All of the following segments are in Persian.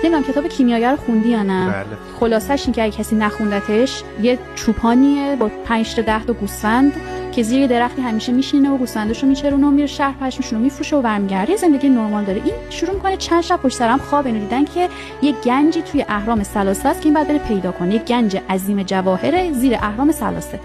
نمیدونم کتاب کیمیاگر رو خوندی یا نه؟ بله. خلاصش این که اگه کسی نخوندتش، یه چوپانیه با 5 تا 10 تا گوسفند که زیر درختی همیشه میشینه و گوسفنداشو میچرونه و میره شهر پشمشون رو میفروشه و برمیگرده، زندگی نرمال داره. این شروع میکنه چند شب پشت سر هم خواب اینو دیدن که یه گنجی توی اهرام ثلاثه است که این بعد بره پیدا کنه، یه گنج عظیم جواهر زیر اهرام ثلاثه.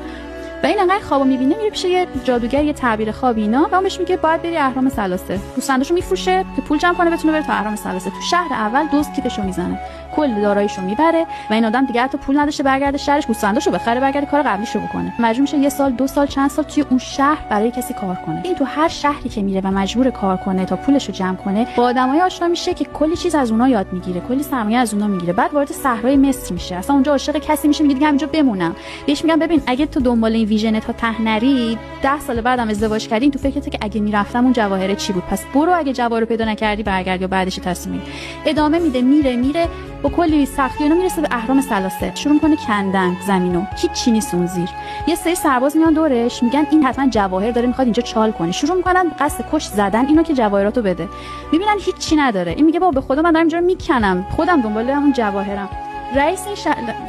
و این انقدر خوابو میبینه، میره پیش یه جادوگر، یه تعبیر خواب اینا، و اون بهش میگه باید بری اهرام ثلاثه، گوسفنداشو میفروشه که پول جمع کنه بتونه بره تا اهرام ثلاثه. تو شهر اول دزد کیفشو میزنه، کل داراییشو میبره و این آدم دیگه حتی پول نداشته برگرده شهرش گوسفنداشو بخره، برگرده کار قبلیشو بکنه. مجبور میشه 1 سال 2 سال چند سال توی اون شهر برای کسی کار کنه. این تو هر شهری که میره و مجبور کار کنه تا پولشو جمع کنه، با آدمای آشنا میشه که کلی چیز از اونها یاد میگیره، کلی سرمایه از اونها میگیره. بعد وارد صحرای مصر میشه، اصلا اونجا عاشق کسی میشه، میگه دیگه همینجا بمونم. بهش میگم ببین اگه تو دنبال این ویژنت ها ته نری، 10 سال بعدم ازدواج کردین، تو فکرته که اگه میرفتم اون جواهر چی بود، پس برو اگه جواهر رو پیدا نکردی برگرد یا بعدش تصمیم. ادامه میده، میره با کلی سختی اینا میرسه به اهرام ثلاثه، شروع کنه کندن زمینو، هیچ نیست اون زیر. یه سری سرباز میان دورش، میگن این حتما جواهر داره میخواد اینجا چال کنه، شروع میکنن قصد کش زدن اینو که جواهراتو بده. میبینن هیچی نداره، این میگه بابا به خدا من دارم اینجا رو میکنم، خودم دنبال همون جواهرم. رئیس این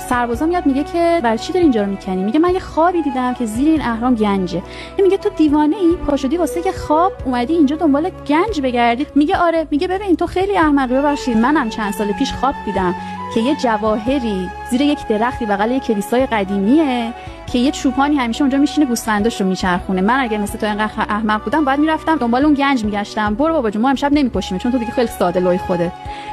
سربازا میاد میگه که برای چی داری اینجا رو میکنی؟ میگه من یه خوابی دیدم که زیر این اهرام گنجه. میگه تو دیوانه ای؟ پاشدی واسه که خواب اومدی اینجا دنبال گنج بگردی؟ میگه آره. میگه ببین تو خیلی احمقی، ببخشید منم چند سال پیش خواب دیدم که یه جواهری زیر یک درختی بغل یک کلیسای قدیمیه که یه چوپانی همیشه اونجا میشینه گوسفنداشو میچرخونه. من اگه مثل تو اینقدر احمق بودم باید میرفتم دنبال اون گنج میگشتم. برو بابا جون ما امشب نمیکشیم چون تو دیگه خیلی ساده لوی خودت.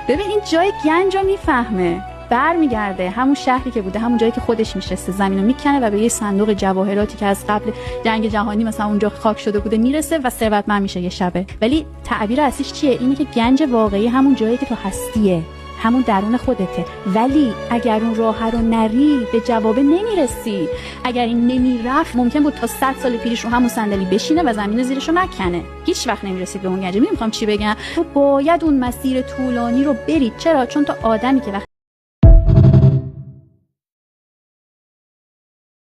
ببین این جای گنجو میفهمه، برمیگرده همون شهری که بوده، همون جایی که خودش میشسته، زمینو میکنه و به یه صندوق جواهراتی که از قبل جنگ جهانی مثلا اونجا خاک شده بوده میرسه و ثروتمند میشه یه شبه. ولی تعبیر اصلیش چیه؟ اینی که گنج واقعی همون جایی که تو هستیه، همون درون خودته. ولی اگر اون راه رو نری به جواب نمیرسی. اگر این نمیرفت ممکن بود تا 100 سال پیش رو همون صندلی بشینه و زمین زیرشو نکنه، هیچ وقت نمیرسید به اون گنج. میخوام چی بگم؟ تو باید اون مسیر طولانی رو بری. چرا؟ چون تو آدمی که